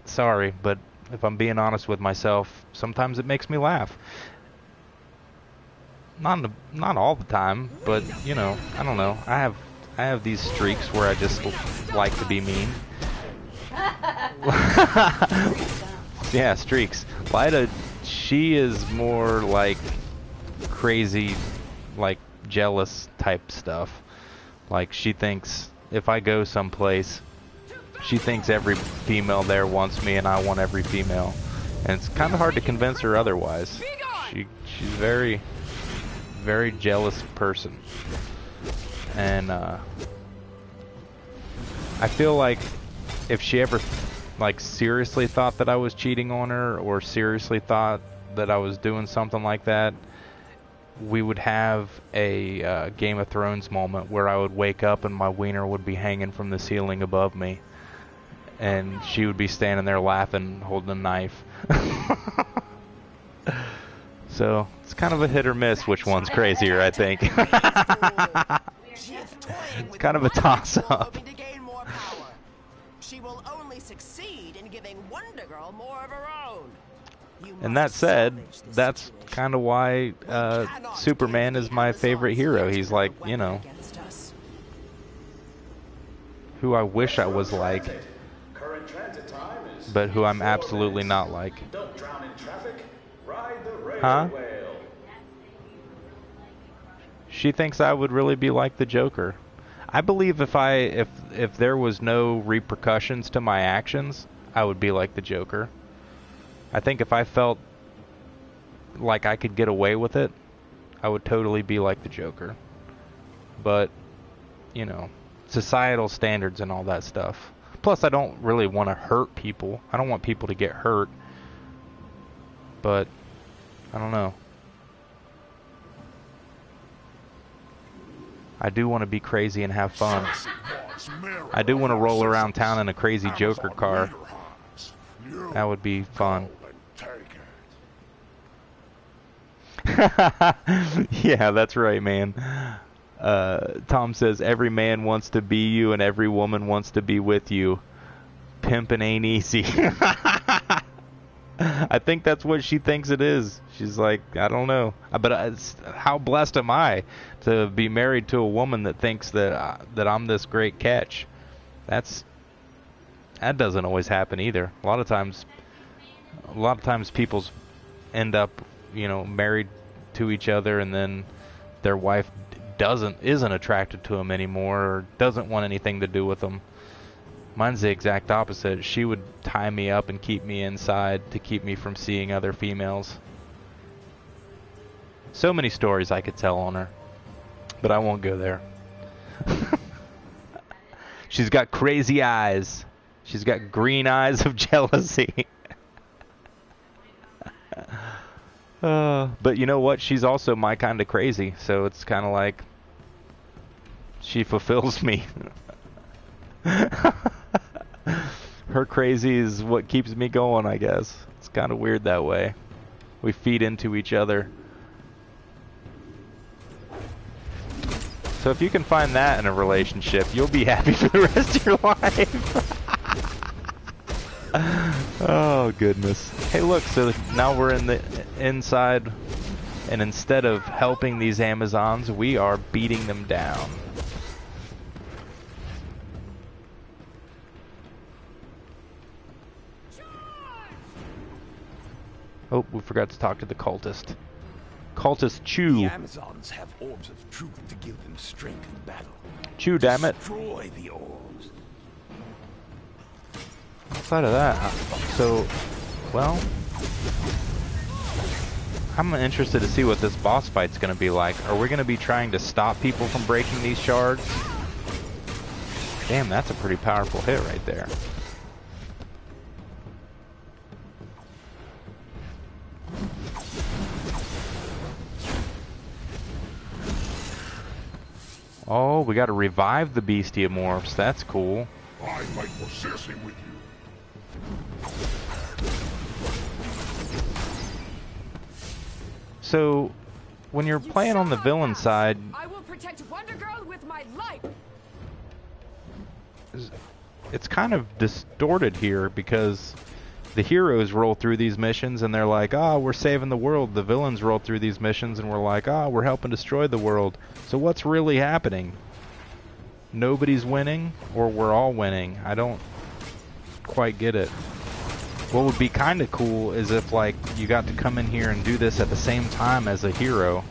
Sorry, but if I'm being honest with myself, sometimes it makes me laugh. Not all the time, but you know, I don't know. I have these streaks where I just like to be mean. Yeah, streaks. Lyda, she is more like crazy, like jealous type stuff. Like she thinks if I go someplace, she thinks every female there wants me and I want every female. And it's kind of hard to convince her otherwise. She's very, very jealous person. And I feel like if she ever like seriously thought that I was cheating on her or seriously thought that I was doing something like that, we would have a Game of Thrones moment where I would wake up and my wiener would be hanging from the ceiling above me and she would be standing there laughing, holding a knife. So it's kind of a hit or miss which one's crazier, I think. It's kind of a toss-up. She will only succeed in giving Wonder Girl more of her own. And that said, that's kind of why Superman is my favorite hero. He's like, you know, who I wish I was like, but who I'm absolutely not like. Huh? She thinks I would really be like the Joker. I believe if there was no repercussions to my actions, I would be like the Joker. I think if I felt like I could get away with it, I would totally be like the Joker. But, you know, societal standards and all that stuff. Plus, I don't really want to hurt people. I don't want people to get hurt. But, I don't know. I do want to be crazy and have fun. I do want to roll around town in a crazy Joker car. That would be fun. Yeah, that's right, man. Tom says, every man wants to be you and every woman wants to be with you. Pimpin' ain't easy. I think that's what she thinks it is. She's like, I don't know. But how blessed am I to be married to a woman that thinks that I'm this great catch? That doesn't always happen either. A lot of times a lot of times people end up, you know, married to each other, and then their wife isn't attracted to them anymore, or doesn't want anything to do with them. Mine's the exact opposite. She would tie me up and keep me inside to keep me from seeing other females. So many stories I could tell on her, but I won't go there. She's got crazy eyes. She's got green eyes of jealousy. But you know what? She's also my kind of crazy, so it's kind of like she fulfills me. Her crazy is what keeps me going, I guess. It's kind of weird that way. We feed into each other. So if you can find that in a relationship, you'll be happy for the rest of your life. Oh, goodness. Hey, look, so now we're in the inside, and instead of helping these Amazons, we are beating them down. Oh, we forgot to talk to the cultist. Cultist Chew. The Amazons have orbs of truth to give them strength in battle. Chew, damn it. Destroy the orbs. Outside of that, so, well, I'm interested to see what this boss fight's going to be like. Are we going to be trying to stop people from breaking these shards? Damn, that's a pretty powerful hit right there. Oh, we got to revive the Bestiamorphs. That's cool. I fight for Circe with you. So, when you're playing on the villain side, I will protect Wonder Girl with my life. it's kind of distorted here because the heroes roll through these missions and they're like, ah, we're saving the world. The villains roll through these missions and we're like, ah, we're helping destroy the world. So what's really happening? Nobody's winning, or we're all winning? I don't quite get it. What would be kind of cool is if, like, you got to come in here and do this at the same time as a hero,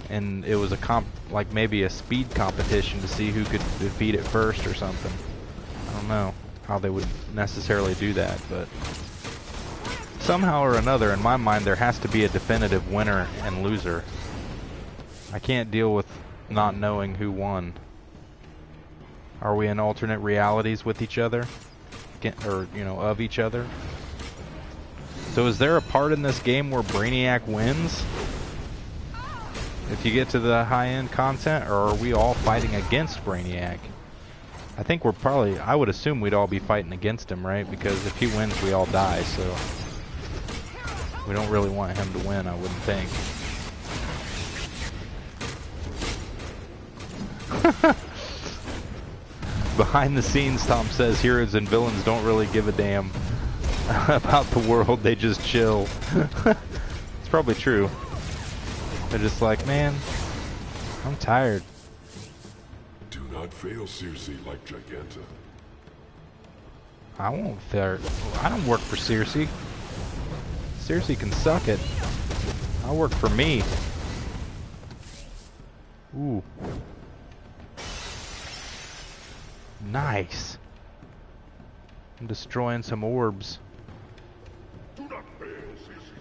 and it was a like maybe a speed competition to see who could defeat it first or something. I don't know how they would necessarily do that, but somehow or another, in my mind, there has to be a definitive winner and loser. I can't deal with not knowing who won. Are we in alternate realities with each other? Or, you know, of each other? So is there a part in this game where Brainiac wins? If you get to the high-end content, or are we all fighting against Brainiac? I think we're probably, I would assume we'd all be fighting against him, right? Because if he wins, we all die, so we don't really want him to win, I wouldn't think. Behind the scenes, Tom says, heroes and villains don't really give a damn about the world, they just chill. It's probably true. They're just like, man, I'm tired. Do not fail Circe like Giganta. I won't fail. I don't work for Circe. Circe can suck it. I work for me. Ooh. Nice. I'm destroying some orbs. Do not fail Circe.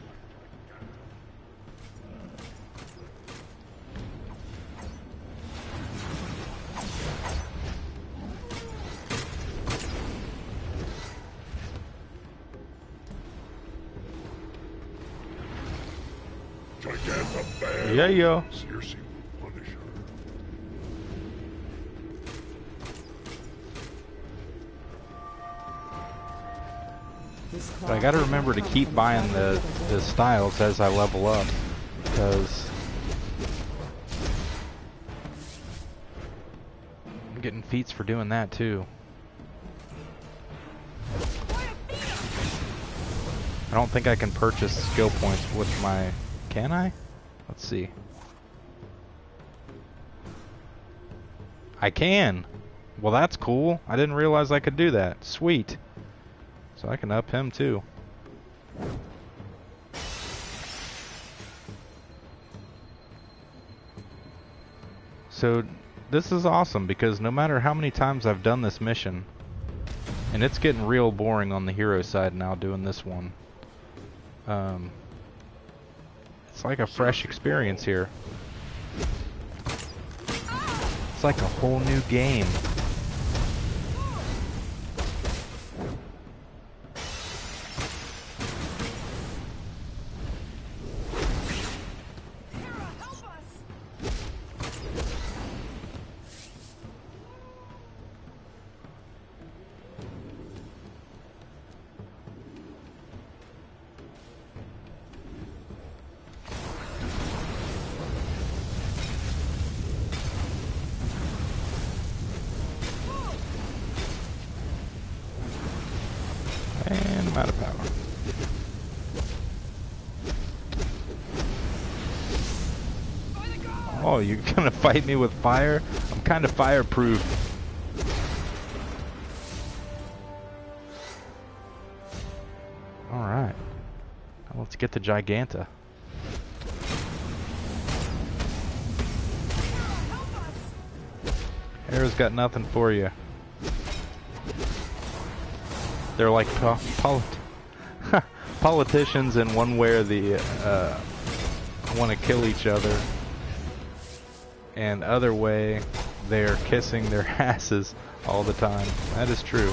Giganta bad. Yeah, yeah. Circe will punish her. But I gotta remember to keep buying the styles as I level up, because I'm getting feats for doing that too. I don't think I can purchase skill points with my... Can I? Let's see. I can! Well, that's cool. I didn't realize I could do that. Sweet. So I can up him too. So this is awesome because no matter how many times I've done this mission, and it's getting real boring on the hero side now doing this one. It's like a fresh experience here. It's like a whole new game. And I'm out of power. Oh, you're gonna fight me with fire? I'm kind of fireproof. Alright. Now let's get the Giganta. Hera's got nothing for you. They're like politicians in one where the want to kill each other, and other way they're kissing their asses all the time. That is true.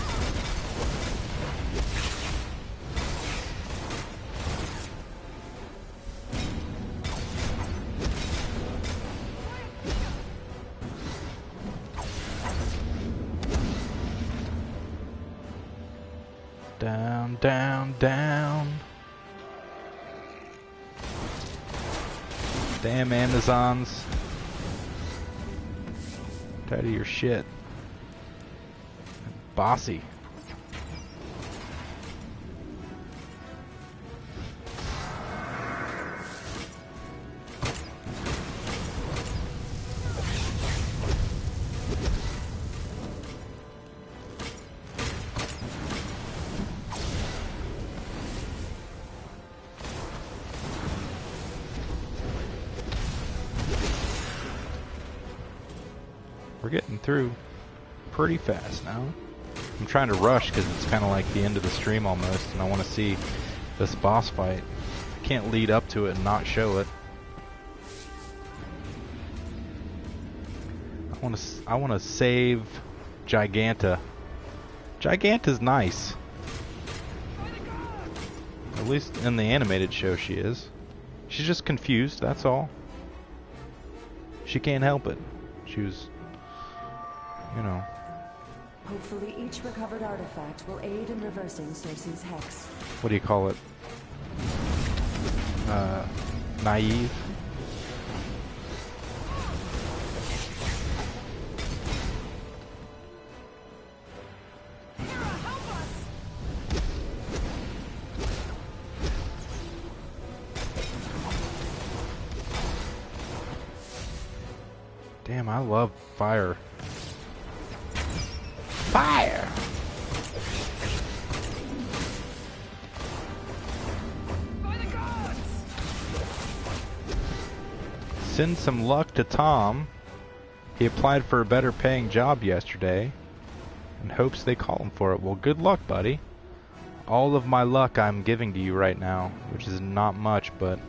Down, down, down. Damn Amazons. Tired of your shit. Bossy. We're getting through pretty fast now. I'm trying to rush because it's kind of like the end of the stream almost, and I want to see this boss fight. I can't lead up to it and not show it. I want to save Giganta. Giganta's nice. At least in the animated show she is. She's just confused, that's all. She can't help it. She was, you know. Hopefully each recovered artifact will aid in reversing Cersei's hex. What do you call it? Naive? Damn, I love fire. Fire! By the gods! Send some luck to Tom. He applied for a better paying job yesterday and hopes they call him for it. Well, good luck, buddy. All of my luck I'm giving to you right now, which is not much, but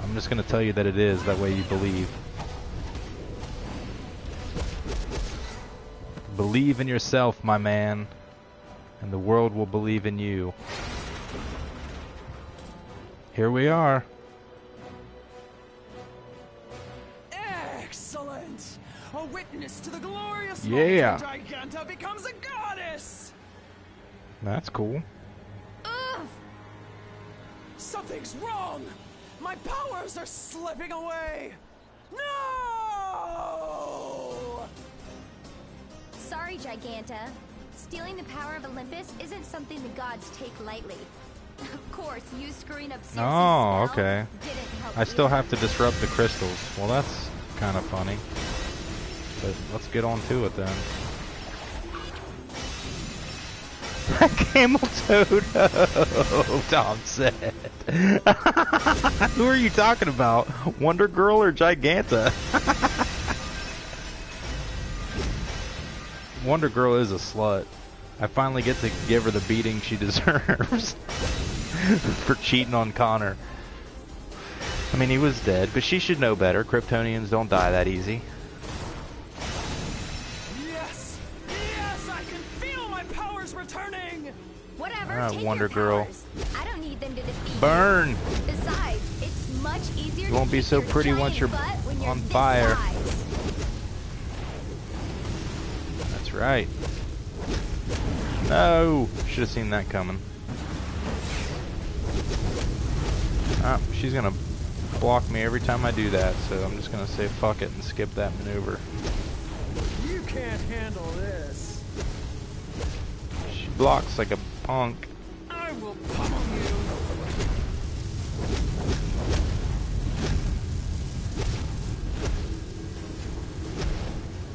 I'm just going to tell you that it is. That way you believe. Believe in yourself, my man, and the world will believe in you. Here we are. Excellent! A witness to the glorious Yeah. moment when Giganta becomes a goddess! That's cool. Ugh! Something's wrong! My powers are slipping away! No! Sorry, Giganta. Stealing the power of Olympus isn't something the gods take lightly. Of course, you screwing up Cersei's Oh, spell okay. didn't help I still either. have to disrupt the crystals. Well, that's kind of funny. But let's get on to it then. Camel Toto, Tom said. Who are you talking about? Wonder Girl or Giganta? Wonder Girl is a slut. I finally get to give her the beating she deserves for cheating on Connor. I mean, he was dead, but she should know better. Kryptonians don't die that easy. Yes! Yes, I can feel my powers returning! Whatever, Alright, take Wonder your Girl. powers. I don't need them to defeat Burn! you. Besides, it's much easier You won't to be kick so your pretty giant once you're butt when you're on this fire. size. That's right. No! Should have seen that coming. Ah, she's gonna block me every time I do that, so I'm just gonna say fuck it and skip that maneuver. You can't handle this. She blocks like a punk. I will pummel you.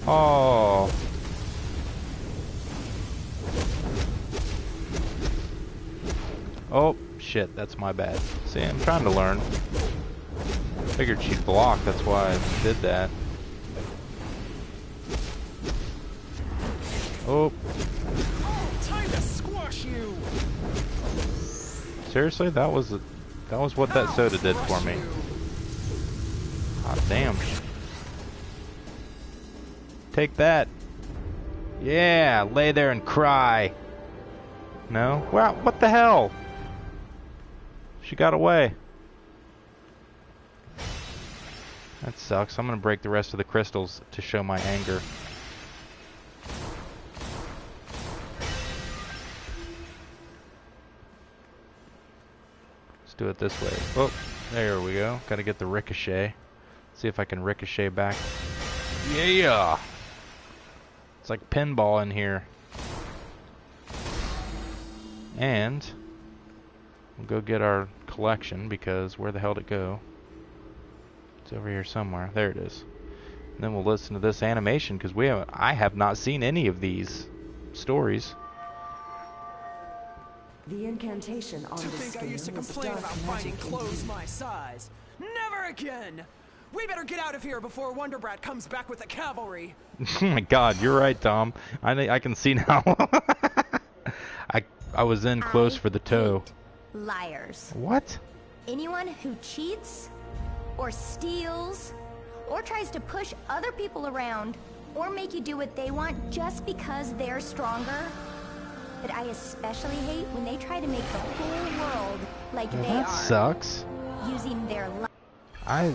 Oh. Oh, shit, that's my bad. See, I'm trying to learn. Figured she'd block, that's why I did that. Oh. Time to squash you. Seriously? That was what that soda did for me. God damn. Take that. Yeah, lay there and cry. No? Wow, what the hell? She got away. That sucks. I'm gonna break the rest of the crystals to show my anger. Let's do it this way. Oh, there we go. Gotta get the ricochet. See if I can ricochet back. Yeah! It's like pinball in here. And we'll go get our collection, because where the hell did it go? It's over here somewhere. There it is. And then we'll listen to this animation, because I have not seen any of these stories. The incantation on To this think I used to scale is complain dark about finding magic clothes indeed. my size. Never again! We better get out of here before Wonder Brat comes back with the cavalry. Oh my god, you're right, Tom. I can see now. I was in close for the toe. Liars. What? Anyone who cheats, or steals, or tries to push other people around, or make you do what they want just because they're stronger. But I especially hate when they try to make the whole world like Well, they that are. sucks. Using their I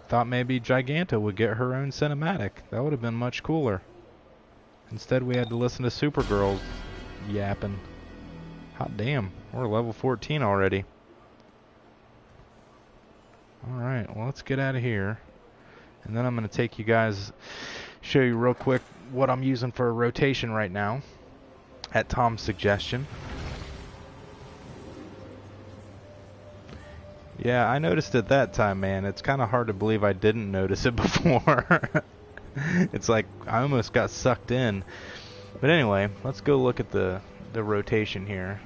thought maybe Giganta would get her own cinematic. That would have been much cooler. Instead, we had to listen to Supergirl yapping. Hot damn, we're level 14 already. Alright, well, let's get out of here. And then I'm going to take you guys, show you real quick what I'm using for a rotation right now, at Tom's suggestion. Yeah, I noticed it that time, man. It's kind of hard to believe I didn't notice it before. It's like I almost got sucked in. But anyway, let's go look at the rotation here.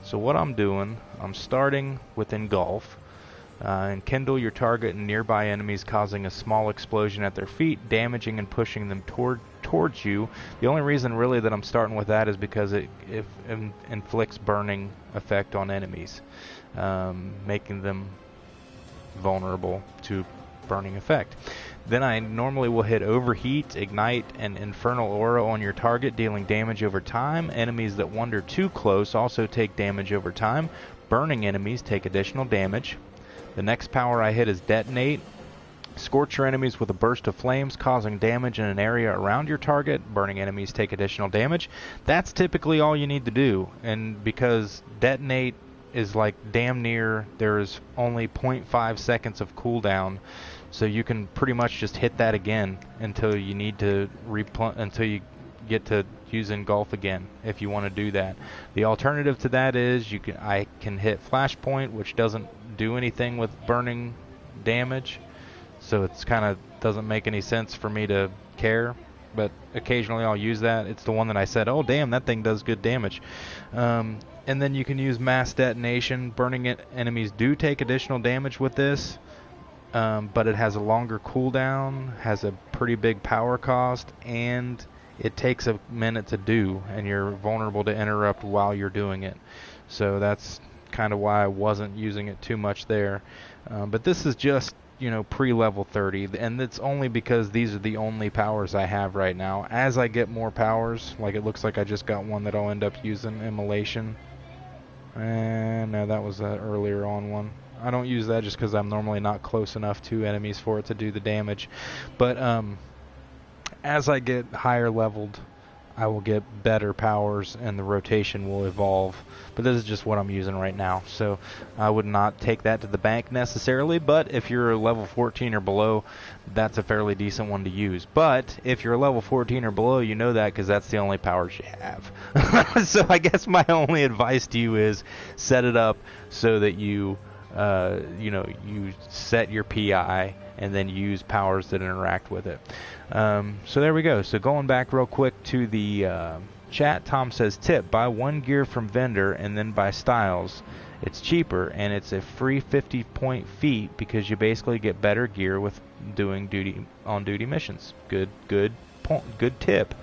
So what I'm doing, I'm starting with Engulf. Enkindle your target and nearby enemies, causing a small explosion at their feet, damaging and pushing them towards you. The only reason really that I'm starting with that is because it inflicts burning effect on enemies, making them vulnerable to burning effect. Then I normally will hit Overheat, Ignite, and Infernal Aura on your target, dealing damage over time. Enemies that wander too close also take damage over time. Burning enemies take additional damage. The next power I hit is Detonate. Scorch your enemies with a burst of flames, causing damage in an area around your target. Burning enemies take additional damage. That's typically all you need to do, and because Detonate is like damn near, there's only 0.5 seconds of cooldown, so you can pretty much just hit that again until you need to until you get to use Engulf again, if you want to do that. The alternative to that is I can hit Flashpoint, which doesn't do anything with burning damage, so it's kind of doesn't make any sense for me to care, but occasionally I'll use that. It's the one that I said, oh damn, that thing does good damage. And then you can use Mass Detonation. Burning enemies do take additional damage with this. but it has a longer cooldown, has a pretty big power cost, and it takes a minute to do, and you're vulnerable to interrupt while you're doing it. So that's kind of why I wasn't using it too much there. But this is just, you know, pre-level 30, and it's only because these are the only powers I have right now. As I get more powers, like it looks like I just got one that I'll end up using, Immolation. And no, that was that earlier on one. I don't use that just because I'm normally not close enough to enemies for it to do the damage. But as I get higher leveled, I will get better powers and the rotation will evolve. But this is just what I'm using right now, so I would not take that to the bank necessarily. But if you're level 14 or below, that's a fairly decent one to use. But if you're level 14 or below, you know that because that's the only powers you have. So I guess my only advice to you is set it up so that you you set your PI and then use powers that interact with it. So there we go. So going back real quick to the chat, Tom says, tip, buy one gear from vendor and then buy styles. It's cheaper and it's a free 50-point feat because you basically get better gear with doing on-duty missions. Good tip.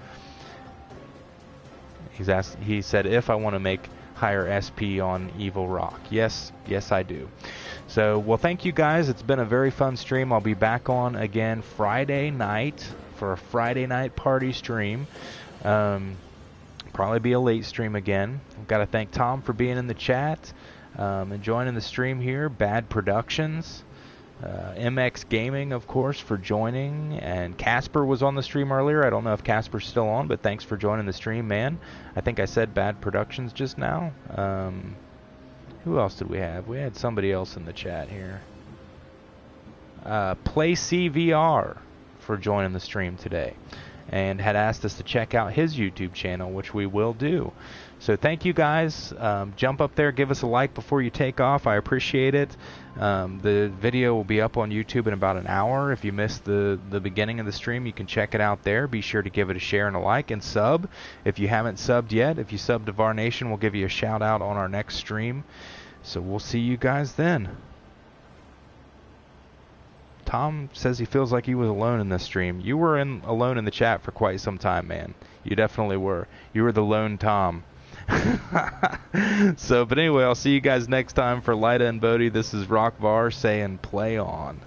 He said, if I want to make higher SP on Evil Rock. Yes, I do. So, well, thank you guys. It's been a very fun stream. I'll be back on again Friday night for a Friday night party stream. Probably be a late stream again. I've got to thank Tom for being in the chat and joining the stream here. Bad Productions. MX Gaming, of course, for joining, and Casper was on the stream earlier. I don't know if Casper's still on, but thanks for joining the stream, man. I think I said Bad Productions just now. Who else did we have? We had somebody else in the chat here. Play CVR for joining the stream today, and had asked us to check out his YouTube channel, which we will do. So thank you guys. Jump up there, give us a like before you take off. I appreciate it. The video will be up on YouTube in about an hour. If you missed the beginning of the stream, you can check it out there. Be sure to give it a share and a like, and sub if you haven't subbed yet. If you sub to VAR Nation, we'll give you a shout out on our next stream. So we'll see you guys then. Tom says he feels like he was alone in this stream. You were alone in the chat for quite some time, man. You definitely were. You were the lone Tom. So, but anyway, I'll see you guys next time for Lyda and Bodhi. This is Rock VAR saying play on.